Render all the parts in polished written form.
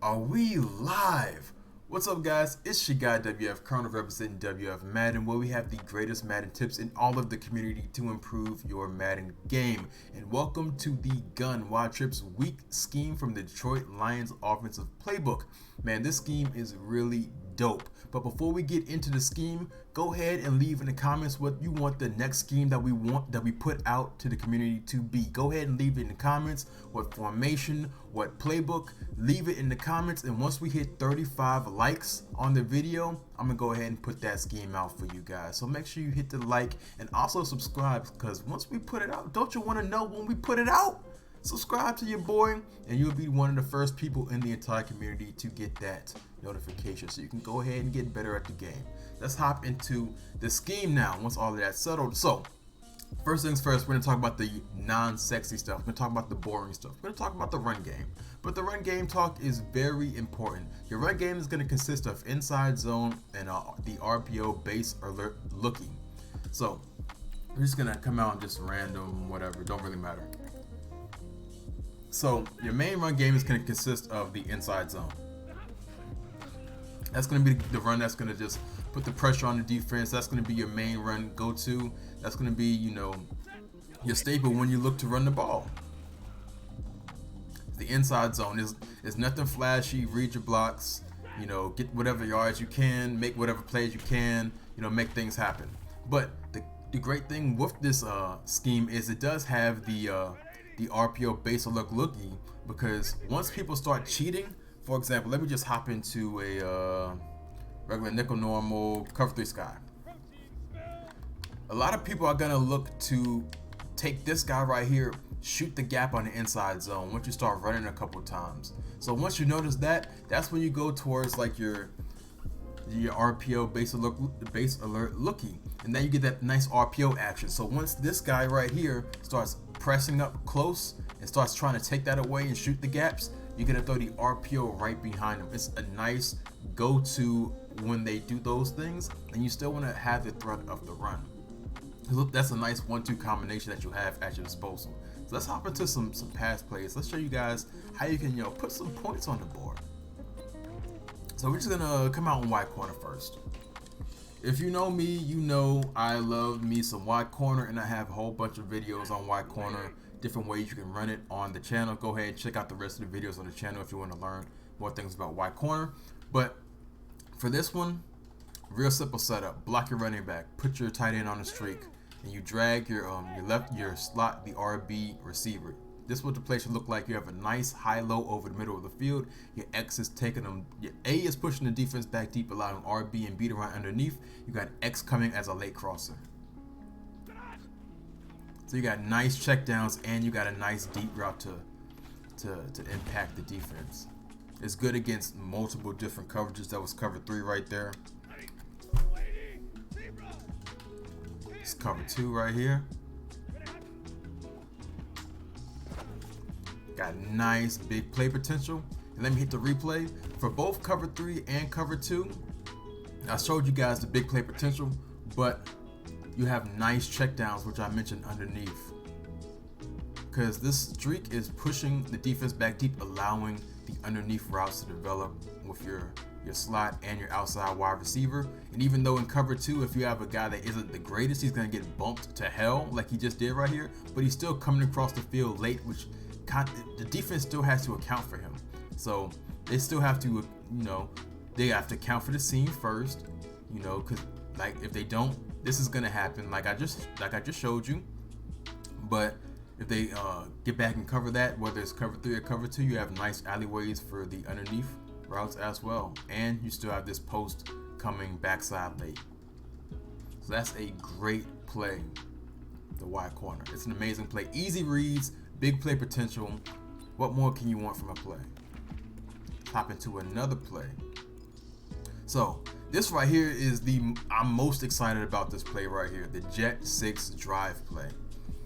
Are we live? What's up, guys? It's your guy WF Colonel representing WF Madden, where we have the greatest Madden tips in all of the community to improve your Madden game. And welcome to the Gun Wild Trips Week scheme from the Detroit Lions Offensive Playbook. Man, this scheme is really dope. But before we get into the scheme, go ahead and leave in the comments what you want the next scheme that we put out to the community to be. Go ahead and leave it in the comments. What formation, what playbook, leave it in the comments. And once we hit 35 likes on the video, I'm gonna go ahead and put that scheme out for you guys. So make sure you hit the like and also subscribe, because once we put it out, don't you want to know when we put it out? Subscribe to your boy and you'll be one of the first people in the entire community to get that notification, so you can go ahead and get better at the game. Let's hop into the scheme now once all of that's settled. So first things first, we're going to talk about the non-sexy stuff. We're going to talk about the boring stuff. We're going to talk about the run game. But the run game talk is very important. Your run game is going to consist of inside zone and the RPO base alert looking. So we're just going to come out and just random whatever, don't really matter. So your main run game is going to consist of the inside zone. That's going to be the run that's going to just put the pressure on the defense. That's going to be your main run go-to. That's going to be, your staple when you look to run the ball. The inside zone is nothing flashy. Read your blocks, get whatever yards you can, make whatever plays you can, make things happen. But the great thing with this scheme is it does have the RPO base alert looking, because once people start cheating, for example, let me just hop into a regular nickel normal cover 3 sky. A lot of people are gonna look to take this guy right here, shoot the gap on the inside zone once you start running a couple times. So once you notice that, that's when you go towards like your RPO base alert looking, and then you get that nice RPO action. So once this guy right here starts pressing up close and starts trying to take that away and shoot the gaps, you're gonna throw the RPO right behind them. It's a nice go-to when they do those things, and you still want to have the threat of the run. Look, that's a nice 1-2 combination that you have at your disposal. So let's hop into some pass plays. Let's show you guys how you can put some points on the board. So we're just gonna come out in wide corner first. If you know me, you know I love me some wide corner, and I have a whole bunch of videos on wide corner, different ways you can run it on the channel. Go ahead and check out the rest of the videos on the channel if you want to learn more things about wide corner. But for this one, real simple setup. Block your running back, put your tight end on a streak, and you drag your slot, the RB receiver. This is what the play should look like. You have a nice high-low over the middle of the field. Your X is taking them. Your A is pushing the defense back deep, allowing RB and B to run underneath. You got X coming as a late crosser. So you got nice checkdowns, and you got a nice deep route to impact the defense. It's good against multiple different coverages. That was cover 3 right there. It's cover 2 right here. Got nice big play potential. And let me hit the replay. For both cover 3 and cover 2, I showed you guys the big play potential, but you have nice checkdowns, which I mentioned underneath, because this streak is pushing the defense back deep, allowing the underneath routes to develop with your slot and your outside wide receiver. And even though in cover 2, if you have a guy that isn't the greatest, he's going to get bumped to hell like he just did right here, but he's still coming across the field late, which the defense still has to account for him. So they still have to, they have to account for the seam first, because like if they don't, this is gonna happen like I just showed you. But if they get back and cover that, whether it's cover 3 or cover 2, you have nice alleyways for the underneath routes as well, and you still have this post coming backside late. So that's a great play, the wide corner. It's an amazing play. Easy reads, big play potential. What more can you want from a play? Hop into another play. So this right here is I'm most excited about this play right here, the Jet 6 drive play.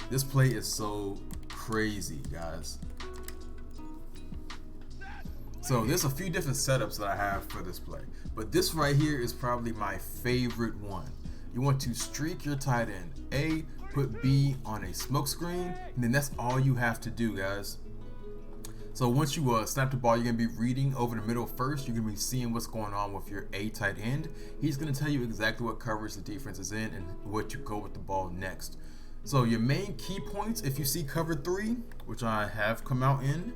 This play is so crazy, guys. So there's a few different setups that I have for this play, but this right here is probably my favorite one. You want to streak your tight end. A, put B on a smoke screen, and then that's all you have to do, guys. So once you snap the ball, you're going to be reading over the middle first. You're going to be seeing what's going on with your A tight end. He's going to tell you exactly what coverage the defense is in and what you go with the ball next. So your main key points, if you see cover 3, which I have come out in,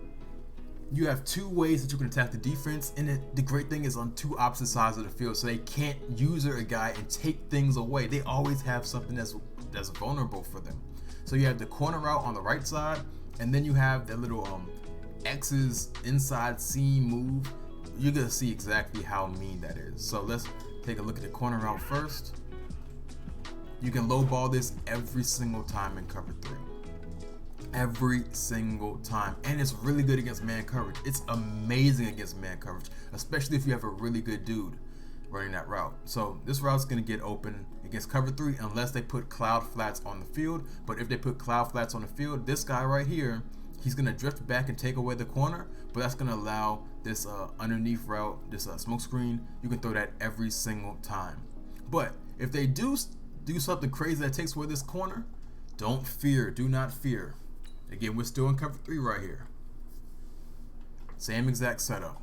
you have 2 ways that you can attack the defense. And the great thing is on 2 opposite sides of the field, so they can't user a guy and take things away. They always have something that's vulnerable for them. So you have the corner route on the right side, and then you have that little X's inside seam move. You're gonna see exactly how mean that is. So let's take a look at the corner route first. You can low ball this every single time in cover 3. Every single time. And it's really good against man coverage. It's amazing against man coverage, especially if you have a really good dude running that route. So this route's gonna get open against cover 3 unless they put cloud flats on the field. But if they put cloud flats on the field, this guy right here, he's going to drift back and take away the corner, but that's going to allow this underneath route, this smoke screen, you can throw that every single time. But if they do something crazy that takes away this corner, don't fear, do not fear. Again, we're still in cover 3 right here. Same exact setup.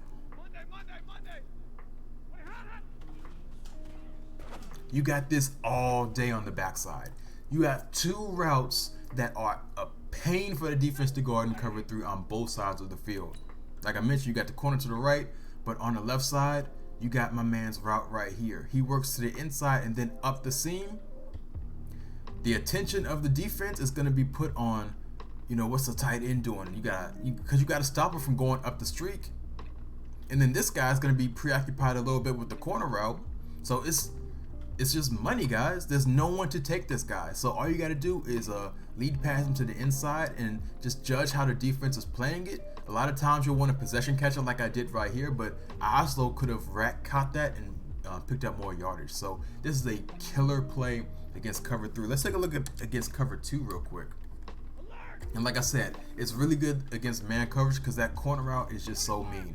You got this all day on the backside. You have 2 routes that are a pain for the defense to guard and cover 3 on both sides of the field. Like I mentioned, you got the corner to the right, but on the left side, you got my man's route right here. He works to the inside and then up the seam. The attention of the defense is going to be put on, what's the tight end doing? Because you got to stop him from going up the streak. And then this guy's going to be preoccupied a little bit with the corner route. So it's just money, guys. There's no one to take this guy. So all you got to do is lead pass him to the inside and just judge how the defense is playing it. A lot of times you'll want a possession catcher like I did right here, but I also could have caught that and picked up more yardage. So this is a killer play against cover 3. Let's take a look at against cover 2 real quick. And like I said, it's really good against man coverage because that corner route is just so mean.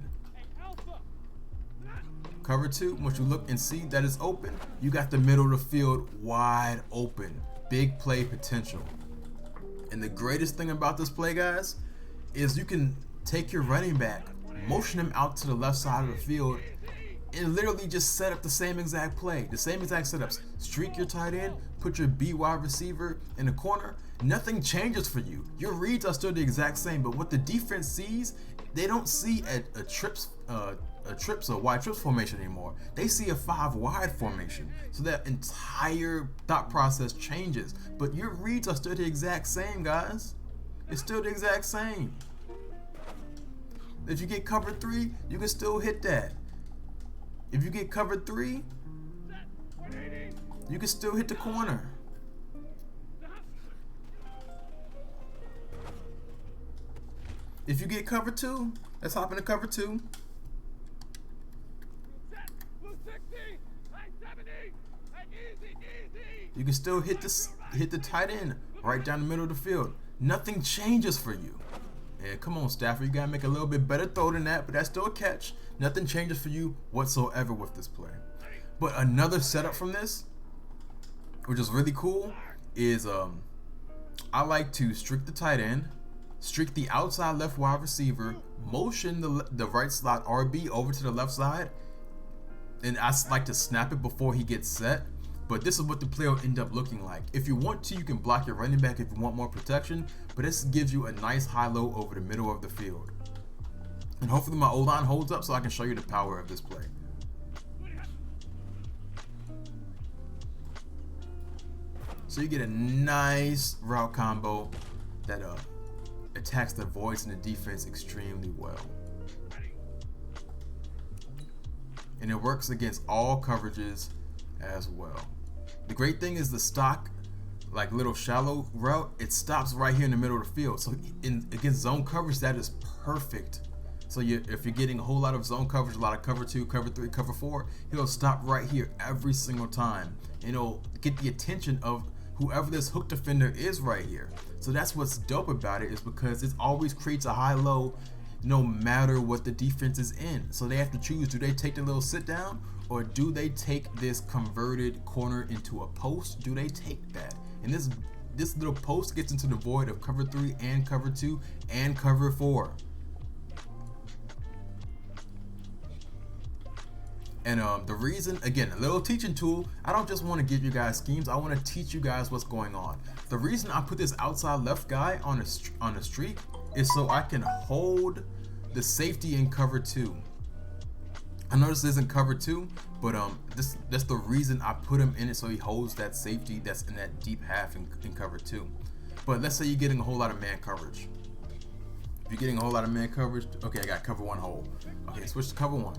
Cover 2, once you look and see that it's open, you got the middle of the field wide open. Big play potential. And the greatest thing about this play, guys, is you can take your running back, motion him out to the left side of the field, and literally just set up the same exact play, the same exact setups. Streak your tight end, put your B wide receiver in the corner. Nothing changes for you. Your reads are still the exact same, but what the defense sees, they don't see a trips or wide trips formation anymore. They see a 5 wide formation. So that entire thought process changes. But your reads are still the exact same, guys. It's still the exact same. If you get cover 3, you can still hit that. If you get cover 3, you can still hit the corner. If you get cover 2, let's hop into cover 2. You can still hit the tight end right down the middle of the field. Nothing changes for you. And come on, Stafford, you gotta make a little bit better throw than that, but that's still a catch. Nothing changes for you whatsoever with this play. But another setup from this, which is really cool, is I like to streak the tight end, streak the outside left wide receiver, motion the right slot RB over to the left side, and I like to snap it before he gets set. But this is what the play will end up looking like. If you want to, you can block your running back if you want more protection, but this gives you a nice high-low over the middle of the field. And hopefully my O-line holds up so I can show you the power of this play. So you get a nice route combo that attacks the voids in the defense extremely well. And it works against all coverages as well. The great thing is the stock, like little shallow route, it stops right here in the middle of the field. So against zone coverage, that is perfect. So if you're getting a whole lot of zone coverage, a lot of cover 2, cover 3, cover 4, he'll stop right here every single time. And it'll get the attention of whoever this hook defender is right here. So that's what's dope about it, is because it always creates a high-low no matter what the defense is in. So they have to choose, do they take the little sit down, or do they take this converted corner into a post? Do they take that? And this little post gets into the void of cover 3 and cover 2 and cover 4. And the reason, again, a little teaching tool, I don't just want to give you guys schemes, I want to teach you guys what's going on. The reason I put this outside left guy on a streak is so I can hold the safety in cover 2. I know this isn't cover 2, but that's the reason I put him in it, so he holds that safety that's in that deep half in cover 2. But let's say you're getting a whole lot of man coverage. If you're getting a whole lot of man coverage, okay, I got cover 1 hole. Okay, switch to cover 1.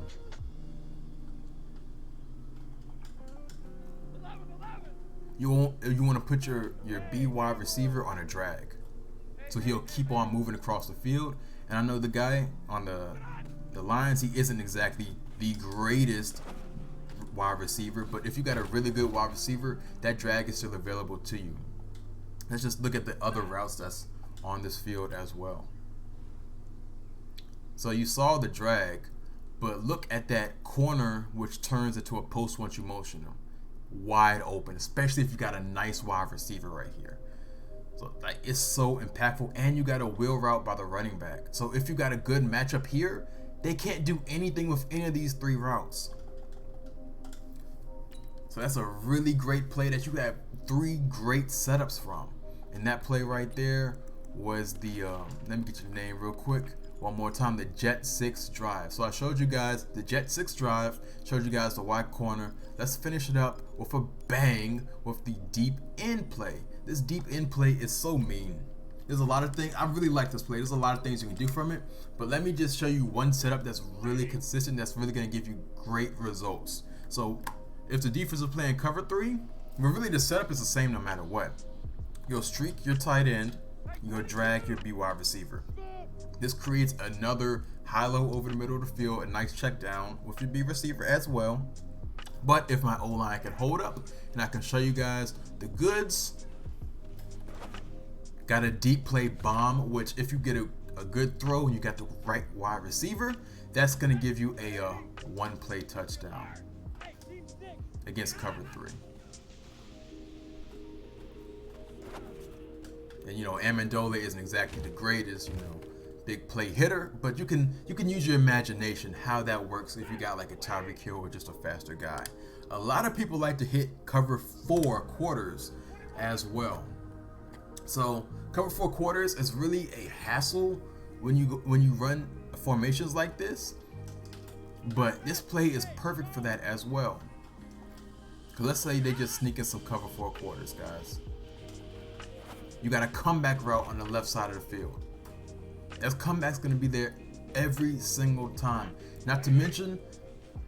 You want to put your B wide receiver on a drag, so he'll keep on moving across the field. And I know the guy on the Lions, he isn't exactly the greatest wide receiver, but if you got a really good wide receiver, that drag is still available to you. Let's just look at the other routes that's on this field as well. So you saw the drag, but look at that corner which turns into a post once you motion him. Wide open, especially if you got a nice wide receiver right here. So like, it's so impactful, and you got a wheel route by the running back. So if you got a good matchup here, they can't do anything with any of these 3 routes. So that's a really great play that you have 3 great setups from. And that play right there was the let me get your name real quick one more time, the Jet 6 drive. So I showed you guys the Jet 6 drive, showed you guys the wide corner. Let's finish it up with a bang with the deep end play. This deep end play is so mean. There's a lot of things, I really like this play. There's a lot of things you can do from it, but let me just show you one setup that's really consistent, that's really going to give you great results. So if the defense is playing cover 3, but really the setup is the same no matter what. You'll streak your tight end, you'll drag your B wide receiver. This creates another high-low over the middle of the field, a nice check down with your B receiver as well. But if my O-line can hold up, and I can show you guys the goods, got a deep play bomb, which if you get a good throw and you got the right wide receiver, that's going to give you a 1-play touchdown against cover 3. And you know, Amendola isn't exactly the greatest, you know, big play hitter, but you can use your imagination how that works if you got like a Tyreek Hill or just a faster guy. A lot of people like to hit cover 4 quarters as well. So cover 4 quarters is really a hassle when you run formations like this, but this play is perfect for that as well. Cause let's say they just sneak in some cover 4 quarters, guys. You got a comeback route on the left side of the field. That comeback's going to be there every single time. Not to mention,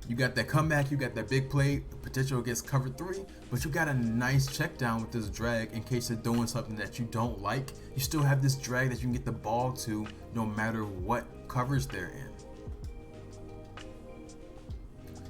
you got that comeback, you got that big play potential against cover 3, but you got a nice check down with this drag in case they're doing something that you don't like. You still have this drag that you can get the ball to no matter what coverage they're in.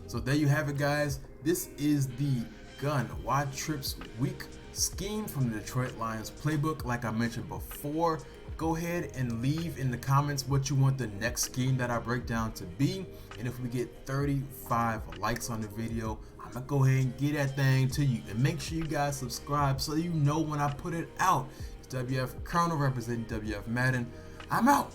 So there you have it, guys. This is the gun wide trips week scheme from the Detroit Lions Playbook. Like I mentioned before, go ahead and leave in the comments what you want the next scheme that I break down to be. And if we get 35 likes on the video, I'm gonna go ahead and get that thing to you. And make sure you guys subscribe so you know when I put it out. It's WF Colonel representing WF Madden. I'm out.